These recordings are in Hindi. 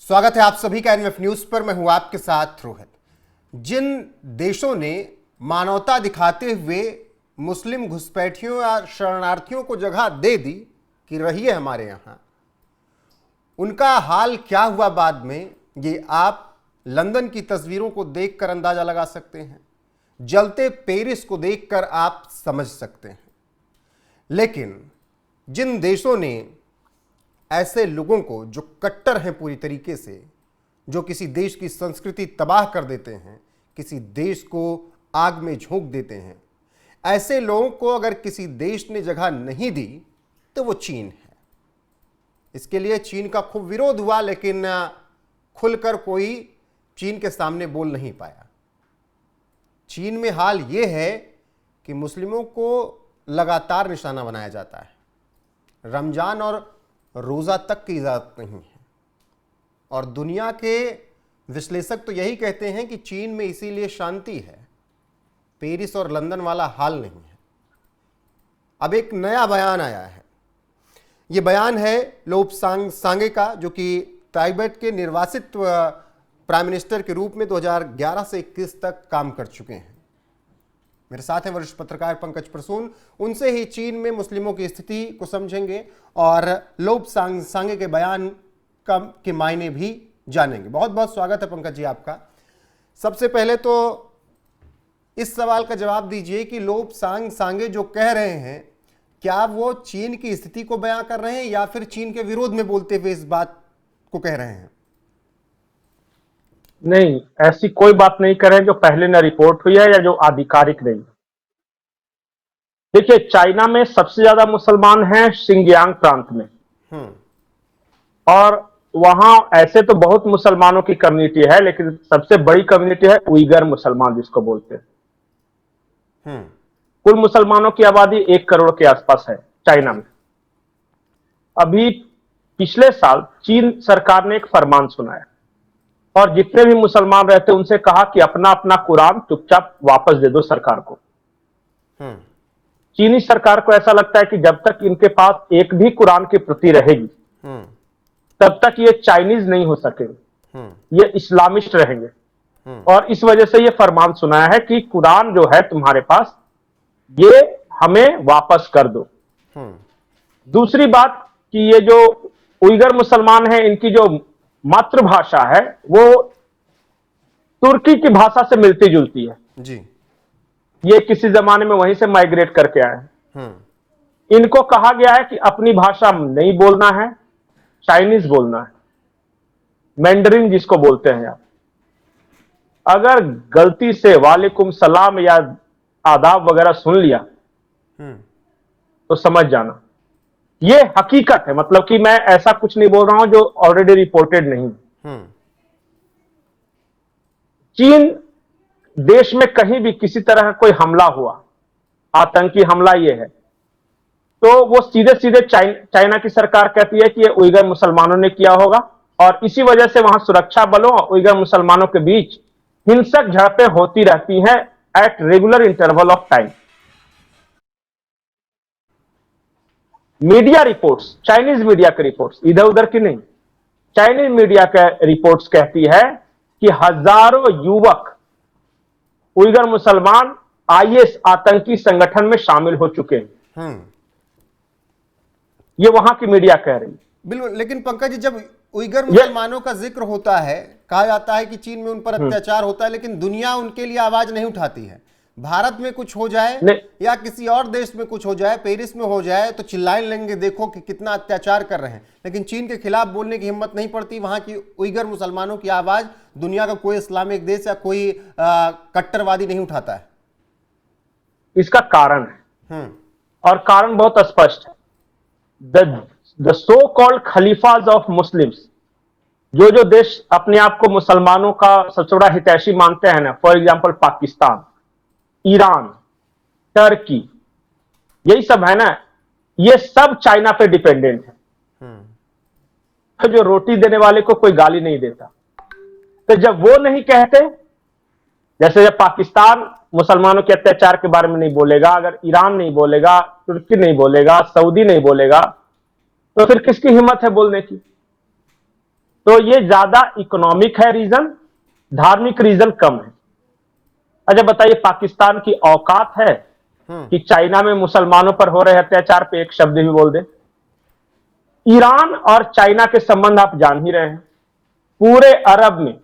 स्वागत है आप सभी का एनएफ न्यूज पर। मैं हूं आपके साथ रोहित। जिन देशों ने मानवता दिखाते हुए मुस्लिम घुसपैठियों या शरणार्थियों को जगह दे दी कि रहिए हमारे यहां, उनका हाल क्या हुआ बाद में, ये आप लंदन की तस्वीरों को देखकर अंदाजा लगा सकते हैं। जलते पेरिस को देखकर आप समझ सकते हैं। लेकिन जिन देशों ने ऐसे लोगों को जो कट्टर हैं पूरी तरीके से, जो किसी देश की संस्कृति तबाह कर देते हैं, किसी देश को आग में झोंक देते हैं, ऐसे लोगों को अगर किसी देश ने जगह नहीं दी तो वो चीन है। इसके लिए चीन का खूब विरोध हुआ, लेकिन खुलकर कोई चीन के सामने बोल नहीं पाया। चीन में हाल ये है कि मुस्लिमों को लगातार निशाना बनाया जाता है। रमजान और रोज़ा तक की इजाज़त नहीं है। और दुनिया के विश्लेषक तो यही कहते हैं कि चीन में इसीलिए शांति है, पेरिस और लंदन वाला हाल नहीं है। अब एक नया बयान आया है। ये बयान है लोपसांग सांगे का, जो कि ताइबेट के निर्वासित प्राइम मिनिस्टर के रूप में 2011 से 21 तक काम कर चुके हैं। मेरे साथ हैं वरिष्ठ पत्रकार पंकज प्रसून। उनसे ही चीन में मुस्लिमों की स्थिति को समझेंगे और लोपसांग सांगे के बयान के मायने भी जानेंगे। बहुत बहुत स्वागत है पंकज जी आपका। सबसे पहले तो इस सवाल का जवाब दीजिए कि लोपसांग सांगे जो कह रहे हैं, क्या वो चीन की स्थिति को बयां कर रहे हैं या फिर चीन के विरोध में बोलते हुए इस बात को कह रहे हैं? नहीं, ऐसी कोई बात नहीं करें जो पहले न रिपोर्ट हुई है या जो आधिकारिक नहीं। देखिए, चाइना में सबसे ज्यादा मुसलमान हैं शिंजियांग प्रांत में, और वहां ऐसे तो बहुत मुसलमानों की कम्युनिटी है, लेकिन सबसे बड़ी कम्युनिटी है उइगर मुसलमान जिसको बोलते हैं। कुल मुसलमानों की आबादी 1 करोड़ के आसपास है चाइना में। अभी पिछले साल चीन सरकार ने एक फरमान सुनाया और जितने भी मुसलमान रहते उनसे कहा कि अपना अपना कुरान चुपचाप वापस दे दो सरकार को। चीनी सरकार को ऐसा लगता है कि जब तक इनके पास एक भी कुरान की प्रति रहेगी तब तक ये चाइनीज नहीं हो सकेंगे, ये इस्लामिस्ट रहेंगे। और इस वजह से ये फरमान सुनाया है कि कुरान जो है तुम्हारे पास, ये हमें वापस कर दो। दूसरी बात कि ये जो उइगर मुसलमान हैं, इनकी जो मातृभाषा है वो तुर्की की भाषा से मिलती जुलती है जी। ये किसी जमाने में वहीं से माइग्रेट करके आए हैं। इनको कहा गया है कि अपनी भाषा नहीं बोलना है, चाइनीज बोलना है, मैंडरिन जिसको बोलते हैं आप। अगर गलती से वालेकुम सलाम या आदाब वगैरह सुन लिया तो समझ जाना ये हकीकत है। मतलब कि मैं ऐसा कुछ नहीं बोल रहा हूं जो ऑलरेडी रिपोर्टेड नहीं। चीन देश में कहीं भी किसी तरह का कोई हमला हुआ, आतंकी हमला ये है, तो वो सीधे सीधे चाइना की सरकार कहती है कि ये उइगर मुसलमानों ने किया होगा, और इसी वजह से वहां सुरक्षा बलों और उइगर मुसलमानों के बीच हिंसक झड़पें होती रहती हैं at regular interval of time. Media reports, Chinese media के रिपोर्ट्स, इधर उधर की नहीं, चाइनीज मीडिया के रिपोर्ट्स कहती है कि हजारों युवक उइगर मुसलमान आईएस आतंकी संगठन में शामिल हो चुके हैं। ये वहां की मीडिया कह रही है। बिल्कुल। लेकिन पंकज जी, जब उइगर मुसलमानों का जिक्र होता है, कहा जाता है कि चीन में उन पर अत्याचार होता है, लेकिन दुनिया उनके लिए आवाज नहीं उठाती है। भारत में कुछ हो जाए या किसी और देश में कुछ हो जाए, पेरिस में हो जाए, तो चिल्लाने लगेंगे देखो कि कितना अत्याचार कर रहे हैं। लेकिन चीन के खिलाफ बोलने की हिम्मत नहीं पड़ती। वहां की उइगर मुसलमानों की आवाज दुनिया का कोई इस्लामिक देश या कोई कट्टरवादी नहीं उठाता है। इसका कारण है, और कारण बहुत स्पष्ट है। द सो कॉल्ड खलीफाज ऑफ मुस्लिम्स, जो देश अपने आप को मुसलमानों का सबसे बड़ा हितैषी मानते हैं ना, for example Pakistan, Iran, Turkey, यही सब है ना, ये सब चाइना पे डिपेंडेंट है। तो जो रोटी देने वाले को कोई गाली नहीं देता, तो जब वो नहीं कहते, जैसे जब पाकिस्तान मुसलमानों के अत्याचार के बारे में नहीं बोलेगा, अगर ईरान नहीं बोलेगा, तुर्की नहीं बोलेगा, सऊदी नहीं बोलेगा, तो फिर किसकी हिम्मत है बोलने की? तो ये ज्यादा इकोनॉमिक है रीजन, धार्मिक रीजन कम है। अच्छा बताइए, पाकिस्तान की औकात है कि चाइना में मुसलमानों पर हो रहे अत्याचार पे एक शब्द भी बोल दे? ईरान और चाइना के संबंध आप जान ही रहे हैं। पूरे अरब में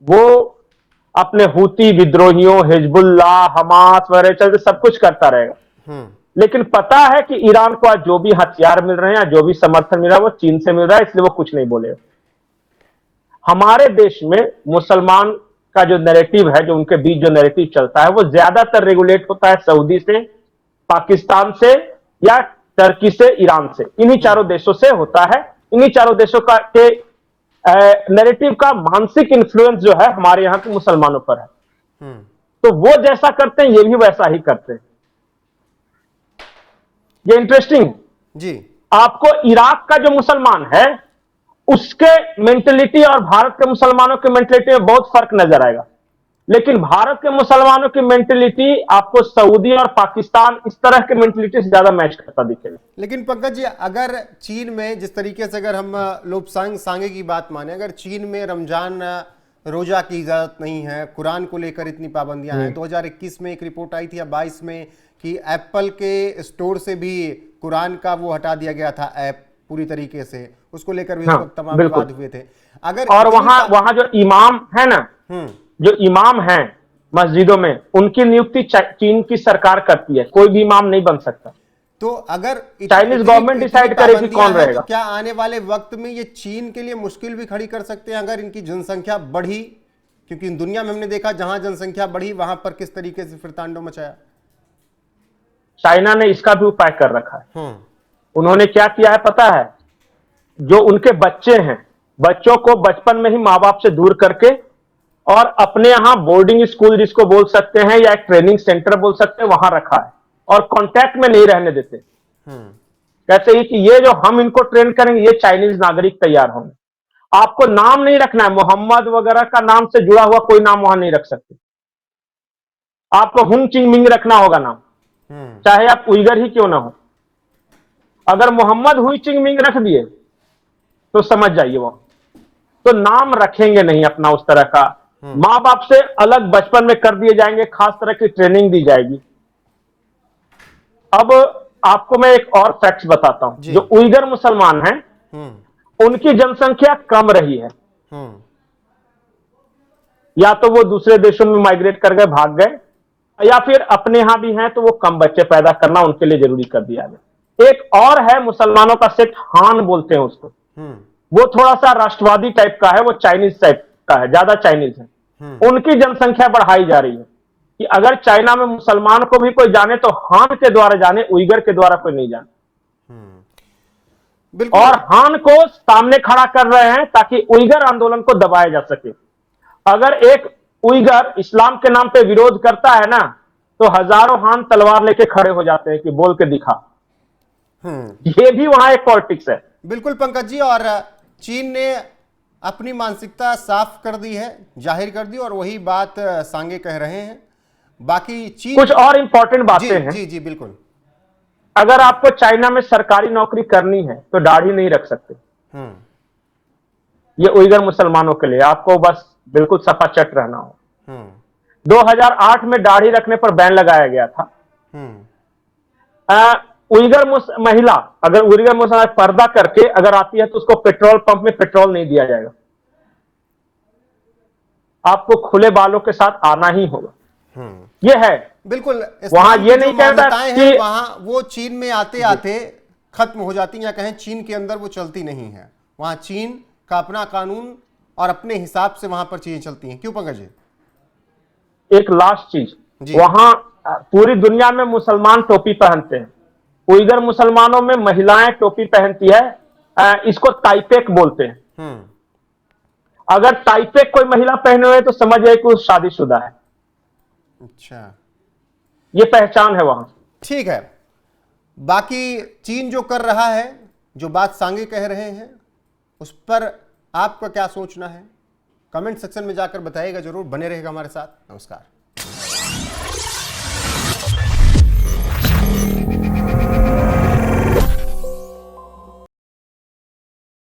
वो अपने हूती विद्रोहियों, हिजबुल्लाह, हमास वगैरह चलते सब कुछ करता रहेगा। लेकिन पता है कि ईरान को आज जो भी हथियार मिल रहे हैं, जो भी समर्थन मिल रहा है, वो चीन से मिल रहा है, इसलिए वो कुछ नहीं बोलेगा। हमारे देश में मुसलमान का जो नैरेटिव है, जो उनके बीच जो नैरेटिव चलता है, वो ज्यादातर रेगुलेट होता है सऊदी से, पाकिस्तान से, या टर्की से, ईरान से। इन्हीं चारों देशों से होता है। इन्हीं चारों देशों का के नैरेटिव का मानसिक इन्फ्लुएंस जो है हमारे यहां के मुसलमानों पर है। तो वो जैसा करते हैं ये भी वैसा ही करते हैं। ये इंटरेस्टिंग जी। आपको इराक का जो मुसलमान है उसके मेंटेलिटी और भारत के मुसलमानों के मेंटेलिटी में बहुत फर्क नजर आएगा। लेकिन भारत के मुसलमानों की मेंटेलिटी आपको सऊदी और पाकिस्तान इस तरह के मेंटेलिटी से ज्यादा मैच करता दिखेगा। लेकिन पंकज जी, अगर चीन में जिस तरीके से, अगर हम लोब्सांग सांगे की बात माने, अगर चीन में रमजान रोजा की इजाजत नहीं है, कुरान को लेकर इतनी पाबंदियां हैं, 2021 में एक रिपोर्ट आई थी या 22 में कि एप्पल के स्टोर से भी कुरान का वो हटा दिया गया था ऐप पूरी तरीके से, उसको लेकर भी उस वक्त तमाम विवाद हुए थे। अगर और वहां जो इमाम है ना, जो इमाम हैं मस्जिदों में, उनकी नियुक्ति चीन की सरकार करती है, कोई भी इमाम नहीं बन सकता। तो अगर चाइनीज गवर्नमेंट डिसाइड करे कि कौन रहेगा, तो क्या आने वाले वक्त में ये चीन के लिए मुश्किल भी खड़ी कर सकते हैं अगर इनकी जनसंख्या बढ़ी? क्योंकि दुनिया में हमने देखा जहां जनसंख्या बढ़ी वहां पर किस तरीके से फिर तांडव मचाया। चाइना ने इसका भी उपाय कर रखा है। उन्होंने क्या किया है पता है? जो उनके बच्चे हैं, बच्चों को बचपन में ही माँ बाप से दूर करके और अपने यहां बोर्डिंग स्कूल जिसको बोल सकते हैं या एक ट्रेनिंग सेंटर बोल सकते हैं, वहां रखा है और कांटेक्ट में नहीं रहने देते। कहते ही कि ये जो हम इनको ट्रेन करेंगे ये चाइनीज नागरिक तैयार होंगे। आपको नाम नहीं रखना है, मोहम्मद वगैरह का नाम से जुड़ा हुआ कोई नाम वहां नहीं रख सकते। आपको हुंग चिंग मिंग रखना होगा नाम, चाहे आप उइगर ही क्यों ना हो। अगर मोहम्मद हुई चिंग मिंग रख दिए तो समझ जाइए वो तो नाम रखेंगे नहीं अपना उस तरह का। मां बाप से अलग बचपन में कर दिए जाएंगे, खास तरह की ट्रेनिंग दी जाएगी। अब आपको मैं एक और फैक्ट्स बताता हूं। जो उइगर मुसलमान हैं उनकी जनसंख्या कम रही है। या तो वो दूसरे देशों में माइग्रेट कर गए, भाग गए, या फिर अपने यहां भी हैं तो वो कम बच्चे पैदा करना उनके लिए जरूरी कर दिया गया। एक और है मुसलमानों का सेक्ट, हान बोलते हैं उसको। वो थोड़ा सा राष्ट्रवादी टाइप का है, वो चाइनीज टाइप का है, ज्यादा चाइनीज है। उनकी जनसंख्या बढ़ाई जा रही है कि अगर चाइना में मुसलमान को भी कोई जाने तो हान के द्वारा जाने, उइगर के द्वारा कोई नहीं जाने। और हान को सामने खड़ा कर रहे हैं ताकि उइगर आंदोलन को दबाया जा सके। अगर एक उइगर इस्लाम के नाम पे विरोध करता है ना, तो हजारों हान तलवार लेके खड़े हो जाते हैं कि बोल के दिखा। ये भी वहां एक पॉलिटिक्स है। बिल्कुल पंकज जी, और चीन ने अपनी मानसिकता साफ कर दी है, जाहिर कर दी, और वही बात सांगे कह रहे हैं। बाकी चीन कुछ और इंपॉर्टेंट बातें हैं। जी जी बिल्कुल। अगर आपको चाइना में सरकारी नौकरी करनी है तो दाढ़ी नहीं रख सकते। ये उइगर मुसलमानों के लिए, आपको बस बिल्कुल सफाचट रहना हो। 2008 में दाढ़ी रखने पर बैन लगाया गया था। उइगर महिला अगर उइगर मुसलमान पर्दा करके अगर आती है तो उसको पेट्रोल पंप में पेट्रोल नहीं दिया जाएगा। आपको खुले बालों के साथ आना ही होगा। ये है बिल्कुल। वहां ये नहीं कहता कि वहां वो चीन में आते आते खत्म हो जाती हैं, या कहें चीन के अंदर वो चलती नहीं है। वहां चीन का अपना कानून और अपने हिसाब से वहां पर चीजें चलती हैं। क्यों पंकज जी? एक लास्ट चीज, वहां पूरी दुनिया में मुसलमान टोपी पहनते हैं। उइगर मुसलमानों में महिलाएं टोपी पहनती है, इसको ताइपेक बोलते हैं। अगर ताइपेक कोई महिला पहने हुए तो समझ जाए कि वो शादीशुदा है। अच्छा, ये पहचान है वहां। ठीक है। बाकी चीन जो कर रहा है, जो बात सांगे कह रहे हैं, उस पर आपका क्या सोचना है? कमेंट सेक्शन में जाकर बताइएगा जरूर। बने रहेगा हमारे साथ। नमस्कार।